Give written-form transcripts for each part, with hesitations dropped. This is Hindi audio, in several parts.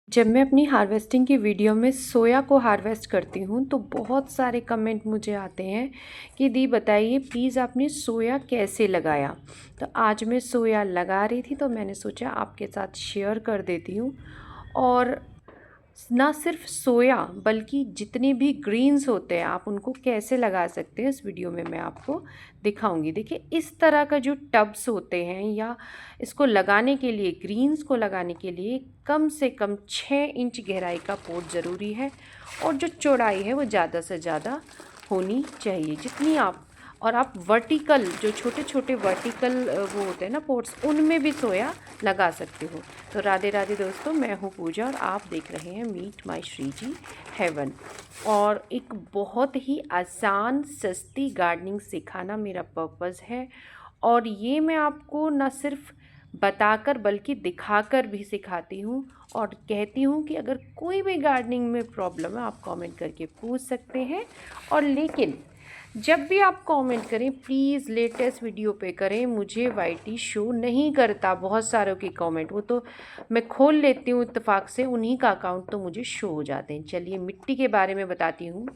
जब मैं अपनी हार्वेस्टिंग की वीडियो में सोया को हार्वेस्ट करती हूँ तो बहुत सारे कमेंट मुझे आते हैं कि दी बताइए प्लीज़ आपने सोया कैसे लगाया। तो आज मैं सोया लगा रही थी तो मैंने सोचा आपके साथ शेयर कर देती हूँ। और ना सिर्फ सोया बल्कि जितने भी ग्रीन्स होते हैं आप उनको कैसे लगा सकते हैं इस वीडियो में मैं आपको दिखाऊंगी। देखिए इस तरह का जो टब्स होते हैं या इसको लगाने के लिए ग्रीन्स को लगाने के लिए कम से कम 6 इंच गहराई का पोट ज़रूरी है और जो चौड़ाई है वो ज़्यादा से ज़्यादा होनी चाहिए जितनी आप। और आप वर्टिकल जो छोटे छोटे वर्टिकल वो होते हैं ना पोट्स उनमें भी सोया लगा सकते हो। तो राधे राधे दोस्तों, मैं हूँ पूजा और आप देख रहे हैं meet my Shri ji heaven. और एक बहुत ही आसान सस्ती गार्डनिंग सिखाना मेरा पर्पज़ है। और ये मैं आपको न सिर्फ बताकर बल्कि दिखाकर भी सिखाती हूँ और कहती हूँ कि अगर कोई भी गार्डनिंग में प्रॉब्लम है आप कमेंट करके पूछ सकते हैं। और लेकिन जब भी आप कमेंट करें प्लीज़ लेटेस्ट वीडियो पे करें, मुझे वाईटी शो नहीं करता बहुत सारों की कमेंट, वो तो मैं खोल लेती हूँ इत्तेफाक से उन्हीं का अकाउंट तो मुझे शो हो जाते हैं। चलिए मिट्टी के बारे में बताती हूँ।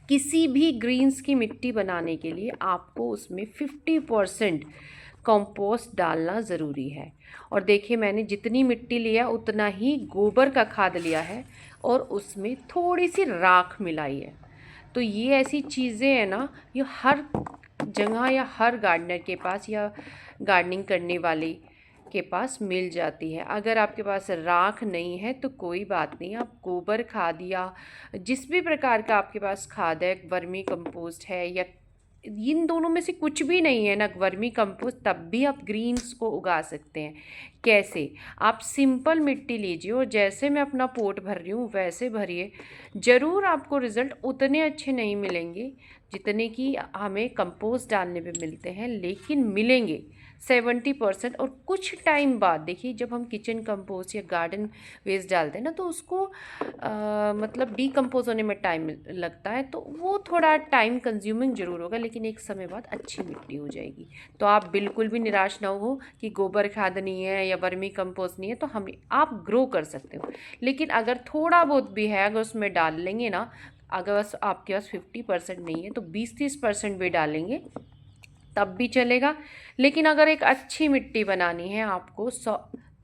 किसी भी ग्रीन्स की मिट्टी बनाने के लिए आपको उसमें 50% कंपोस्ट डालना ज़रूरी है। और देखिए मैंने जितनी मिट्टी लिया उतना ही गोबर का खाद लिया है और उसमें थोड़ी सी राख मिलाई है। तो ये ऐसी चीज़ें हैं ना, ये हर जगह या हर गार्डनर के पास या गार्डनिंग करने वाले के पास मिल जाती है। अगर आपके पास राख नहीं है तो कोई बात नहीं, आप गोबर खाद या जिस भी प्रकार का आपके पास खाद है, वर्मी कंपोस्ट है या इन दोनों में से कुछ भी नहीं है ना वर्मी कंपोस्ट, तब भी आप ग्रीन्स को उगा सकते हैं। कैसे? आप सिंपल मिट्टी लीजिए और जैसे मैं अपना पोट भर रही हूँ वैसे भरिए। ज़रूर आपको रिज़ल्ट उतने अच्छे नहीं मिलेंगे जितने कि हमें कंपोस्ट डालने पे मिलते हैं, लेकिन मिलेंगे 70%। और कुछ टाइम बाद देखिए जब हम किचन कंपोस्ट या गार्डन वेस्ट डालते हैं ना तो उसको मतलब डीकम्पोज होने में टाइम लगता है, तो वो थोड़ा टाइम कंज्यूमिंग ज़रूर होगा लेकिन एक समय बाद अच्छी मिट्टी हो जाएगी। तो आप बिल्कुल भी निराश ना हो कि गोबर खाद नहीं है या वर्मी कंपोस्ट नहीं है तो हम आप ग्रो कर सकते हो। लेकिन अगर थोड़ा बहुत भी है अगर उसमें डाल लेंगे ना, अगर बस आपके पास 50% नहीं है तो 20-30% भी डालेंगे तब भी चलेगा। लेकिन अगर एक अच्छी मिट्टी बनानी है आपको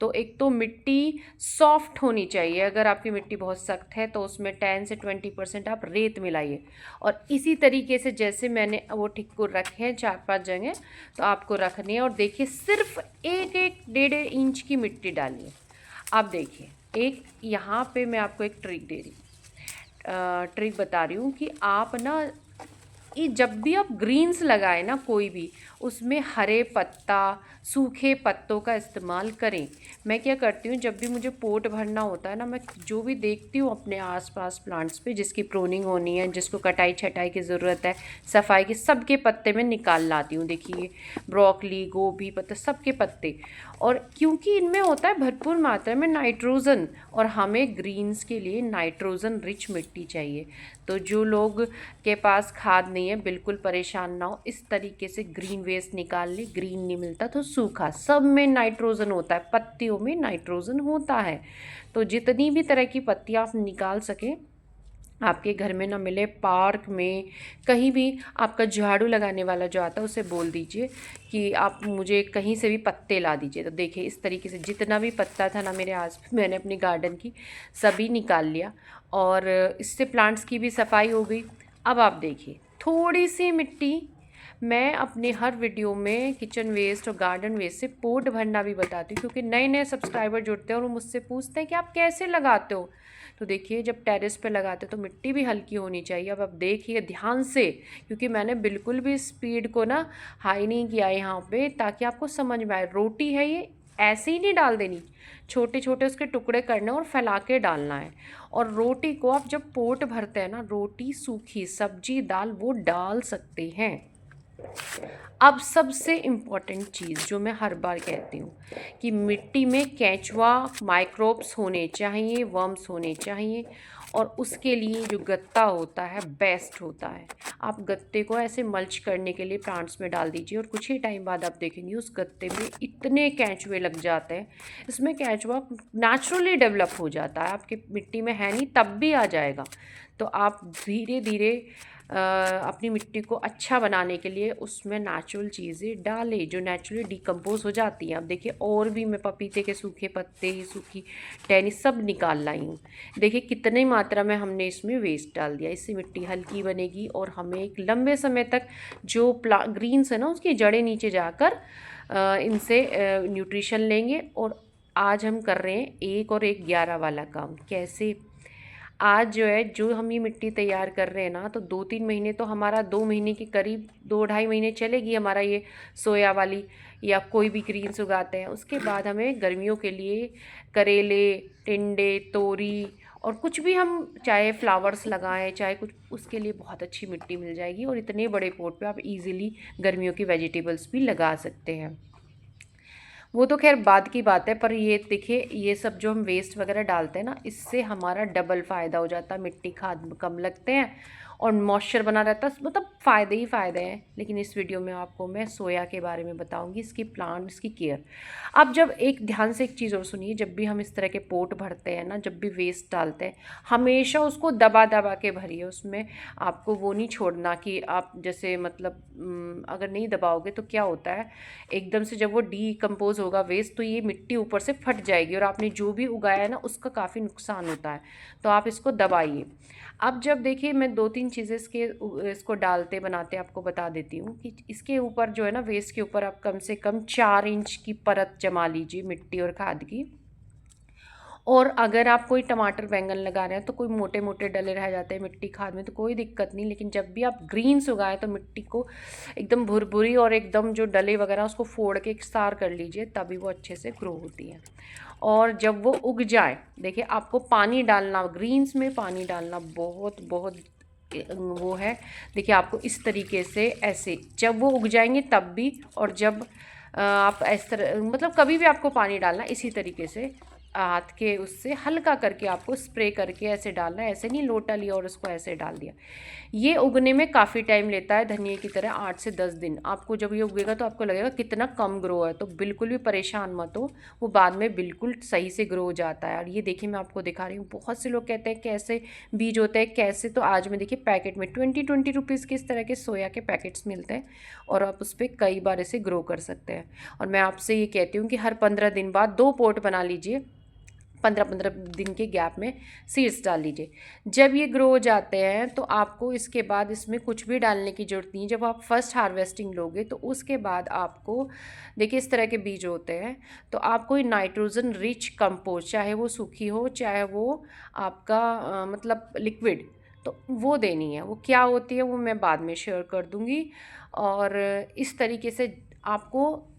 तो एक तो मिट्टी सॉफ्ट होनी चाहिए। अगर आपकी मिट्टी बहुत सख्त है तो उसमें 10 से 20% आप रेत मिलाइए। और इसी तरीके से जैसे मैंने वो ठिक्कुर रखे हैं 4-5 जगह तो आपको रखने हैं। और देखिए सिर्फ एक एक 1.5 इंच की मिट्टी डालिए। आप देखिए एक यहाँ पे मैं आपको एक ट्रिक बता रही हूँ कि आप ना ये जब भी आप ग्रीन्स लगाए ना कोई भी, उसमें हरे पत्ता सूखे पत्तों का इस्तेमाल करें। मैं क्या करती हूँ जब भी मुझे पोट भरना होता है ना, मैं जो भी देखती हूँ अपने आसपास प्लांट्स पे जिसकी प्रूनिंग होनी है, जिसको कटाई छटाई की ज़रूरत है, सफाई की, सबके पत्ते में निकाल लाती हूँ। देखिए ब्रोकली गोभी पत्ते सबके पत्ते। और क्योंकि इनमें होता है भरपूर मात्रा में नाइट्रोज़न और हमें ग्रीन्स के लिए नाइट्रोज़न रिच मिट्टी चाहिए। तो जो लोग के पास खाद नहीं है बिल्कुल परेशान ना हो, इस तरीके से ग्रीन वेस्ट निकाल ले। ग्रीन नहीं मिलता तो सूखा, सब में नाइट्रोजन होता है, पत्तियों में नाइट्रोजन होता है। तो जितनी भी तरह की पत्तियाँ आप निकाल सकें, आपके घर में ना मिले, पार्क में कहीं भी आपका झाड़ू लगाने वाला जो आता है उसे बोल दीजिए कि आप मुझे कहीं से भी पत्ते ला दीजिए। तो देखिए इस तरीके से जितना भी पत्ता था ना मेरे आस मैंने अपने गार्डन की सभी निकाल लिया और इससे प्लांट्स की भी सफाई हो गई। अब आप देखिए थोड़ी सी मिट्टी, मैं अपने हर वीडियो में किचन वेस्ट और गार्डन वेस्ट से पोट भरना भी बताती हूँ क्योंकि नए नए सब्सक्राइबर जुड़ते हैं और वो मुझसे पूछते हैं कि आप कैसे लगाते हो। तो देखिए जब टेरेस पे लगाते हो तो मिट्टी भी हल्की होनी चाहिए। अब आप देखिए ध्यान से, क्योंकि मैंने बिल्कुल भी स्पीड को ना हाई नहीं किया यहाँ पे ताकि आपको समझ में आए। रोटी है ये, ऐसे ही नहीं डाल देनी, छोटे छोटे उसके टुकड़े करने और फैला के डालना है। और रोटी को आप जब पोट भरते हैं ना, रोटी सूखी सब्जी दाल वो डाल सकते हैं। अब सबसे इम्पॉर्टेंट चीज़ जो मैं हर बार कहती हूँ कि मिट्टी में केंचुआ माइक्रोब्स होने चाहिए, वर्म्स होने चाहिए, और उसके लिए जो गत्ता होता है बेस्ट होता है। आप गत्ते को ऐसे मल्च करने के लिए प्लांट्स में डाल दीजिए और कुछ ही टाइम बाद आप देखेंगे उस गत्ते में इतने केंचुए लग जाते हैं। इसमें केंचुआ नेचुरली डेवलप हो जाता है, आपकी मिट्टी में है नहीं तब भी आ जाएगा। तो आप धीरे धीरे अपनी मिट्टी को अच्छा बनाने के लिए उसमें नेचुरल चीज़ें डालें जो नेचुरली डिकम्पोज हो जाती हैं। अब देखिए और भी मैं पपीते के सूखे पत्ते, सूखी टहनी सब निकाल लाई हूँ। देखिए कितनी मात्रा में हमने इसमें वेस्ट डाल दिया। इससे मिट्टी हल्की बनेगी और हमें एक लंबे समय तक जो ग्रीन्स है ना उसकी जड़ें नीचे जाकर इनसे न्यूट्रिशन लेंगे। और आज हम कर रहे हैं 1 और 1 11 वाला काम। कैसे? आज जो है जो हम ये मिट्टी तैयार कर रहे हैं ना, तो 2-3 महीने तो हमारा 2 महीने के करीब 2-2.5 महीने चलेगी हमारा ये सोया वाली या कोई भी ग्रीन्स उगाते हैं। उसके बाद हमें गर्मियों के लिए करेले, टिंडे, तोरी और कुछ भी हम चाहे फ्लावर्स लगाएं चाहे कुछ, उसके लिए बहुत अच्छी मिट्टी मिल जाएगी। और इतने बड़े पॉट पे आप इजीली गर्मियों की वेजिटेबल्स भी लगा सकते हैं। वो तो खैर बाद की बात है, पर ये देखिए ये सब जो हम वेस्ट वगैरह डालते हैं ना, इससे हमारा डबल फ़ायदा हो जाता है। मिट्टी खाद कम लगते हैं और मॉइस्चर बना रहता है, मतलब फ़ायदे ही फ़ायदे हैं। लेकिन इस वीडियो में आपको मैं सोया के बारे में बताऊंगी, इसकी प्लांट, इसकी केयर। अब जब एक ध्यान से एक चीज़ और सुनिए, जब भी हम इस तरह के पोट भरते हैं ना, जब भी वेस्ट डालते हैं, हमेशा उसको दबा दबा के भरिए। उसमें आपको वो नहीं छोड़ना कि आप जैसे मतलब अगर नहीं दबाओगे तो क्या होता है, एकदम से जब वो डीकम्पोज होगा वेस्ट, तो ये मिट्टी ऊपर से फट जाएगी और आपने जो भी उगाया है ना उसका काफ़ी नुकसान होता है। तो आप इसको दबाइए। अब जब देखिए मैं 2-3 चीज़ें इसको डालते बनाते आपको बता देती हूँ कि इसके ऊपर जो है ना, वेस्ट के ऊपर आप कम से कम 4 इंच की परत जमा लीजिए मिट्टी और खाद की। और अगर आप कोई टमाटर बैंगन लगा रहे हैं तो कोई मोटे मोटे डले रह जाते हैं मिट्टी खाद में, तो कोई दिक्कत नहीं। लेकिन जब भी आप ग्रीन्स उगाएं तो मिट्टी को एकदम भुरभुरी और एकदम जो डले वगैरह उसको फोड़ के इकसार कर लीजिए, तभी वो अच्छे से ग्रो होती हैं। और जब वो उग जाए, देखिए आपको पानी डालना, ग्रीन्स में पानी डालना बहुत बहुत वो है। देखिए आपको इस तरीके से ऐसे जब वो उग जाएंगे तब भी, और जब आप इस तरह मतलब कभी भी आपको पानी डालना इसी तरीके से हाथ के उससे हल्का करके आपको स्प्रे करके ऐसे डालना है। ऐसे नहीं लोटा लिया और उसको ऐसे डाल दिया। ये उगने में काफ़ी टाइम लेता है, धनिया की तरह 8 से 10 दिन। आपको जब ये उगेगा तो आपको लगेगा कितना कम ग्रो है, तो बिल्कुल भी परेशान मत हो, वो बाद में बिल्कुल सही से ग्रो हो जाता है। और ये देखिए मैं आपको दिखा रही हूँ, बहुत से लोग कहते हैं कैसे बीज होते हैं कैसे, तो आज मैं देखिए पैकेट में 20-20 रुपीज़ के इस तरह के सोया के पैकेट्स मिलते हैं और आप उस पर कई बार इसे ग्रो कर सकते हैं। और मैं आपसे ये कहती हूँ कि हर 15 दिन बाद 2 पॉट बना लीजिए, 15-15 दिन के गैप में सीड्स डाल लीजिए। जब ये ग्रो हो जाते हैं तो आपको इसके बाद इसमें कुछ भी डालने की ज़रूरत नहीं। जब आप फर्स्ट हार्वेस्टिंग लोगे तो उसके बाद आपको देखिए इस तरह के बीज होते हैं, तो आपको नाइट्रोजन रिच कंपोस्ट, चाहे वो सूखी हो चाहे वो आपका मतलब लिक्विड, तो वो देनी है। वो क्या होती है वो मैं बाद में शेयर कर दूँगी। और इस तरीके से आपको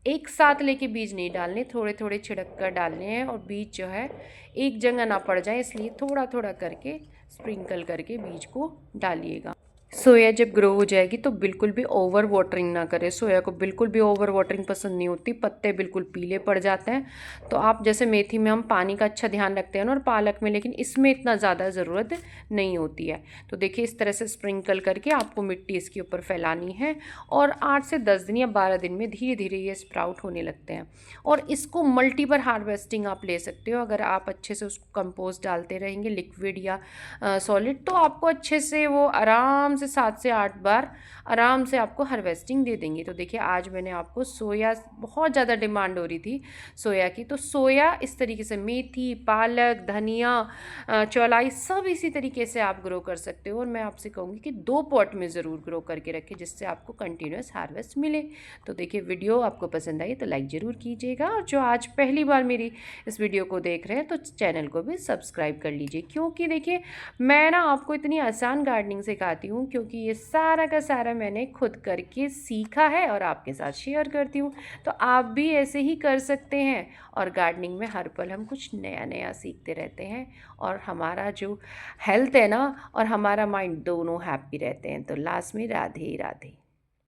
एक साथ लेके बीज नहीं डालने, थोड़े थोड़े छिड़क कर डालने हैं। और बीज जो है एक जगह ना पड़ जाए, इसलिए थोड़ा थोड़ा करके स्प्रिंकल करके बीज को डालिएगा। सोया जब ग्रो हो जाएगी तो बिल्कुल भी ओवर वाटरिंग ना करें। सोया को बिल्कुल भी ओवर वाटरिंग पसंद नहीं होती, पत्ते बिल्कुल पीले पड़ जाते हैं। तो आप जैसे मेथी में हम पानी का अच्छा ध्यान रखते हैं ना, और पालक में, लेकिन इसमें इतना ज़्यादा ज़रूरत नहीं होती है। तो देखिए इस तरह से स्प्रिंकल करके आपको मिट्टी इसके ऊपर फैलानी है और 8 से 10 दिन या 12 दिन में धीरे धीरे ये स्प्राउट होने लगते हैं। और इसको मल्टीपल हार्वेस्टिंग आप ले सकते हो। अगर आप अच्छे से उसको कंपोस्ट डालते रहेंगे लिक्विड या सॉलिड, तो आपको अच्छे से वो आराम से 7 से 8 बार आराम से आपको हार्वेस्टिंग दे देंगे। तो देखिए आज मैंने आपको सोया, बहुत ज़्यादा डिमांड हो रही थी सोया की, तो सोया इस तरीके से मेथी, पालक, धनिया, चौलाई सब इसी तरीके से आप ग्रो कर सकते हो। और मैं आपसे कहूँगी कि 2 पॉट में ज़रूर ग्रो करके रखें, जिससे आपको कंटिन्यूस हार्वेस्ट मिले। तो देखिए वीडियो आपको पसंद आई तो लाइक ज़रूर कीजिएगा, और जो आज पहली बार मेरी इस वीडियो को देख रहे हैं तो चैनल को भी सब्सक्राइब कर लीजिए। क्योंकि देखिए मैं ना आपको इतनी आसान गार्डनिंग सिखाती हूँ, क्योंकि ये सारा का सारा मैंने खुद करके सीखा है और आपके साथ शेयर करती हूँ। तो आप भी ऐसे ही कर सकते हैं। और गार्डनिंग में हर पल हम कुछ नया नया सीखते रहते हैं, और हमारा जो हेल्थ है ना और हमारा माइंड दोनों हैप्पी रहते हैं। तो लास्ट में राधे राधे।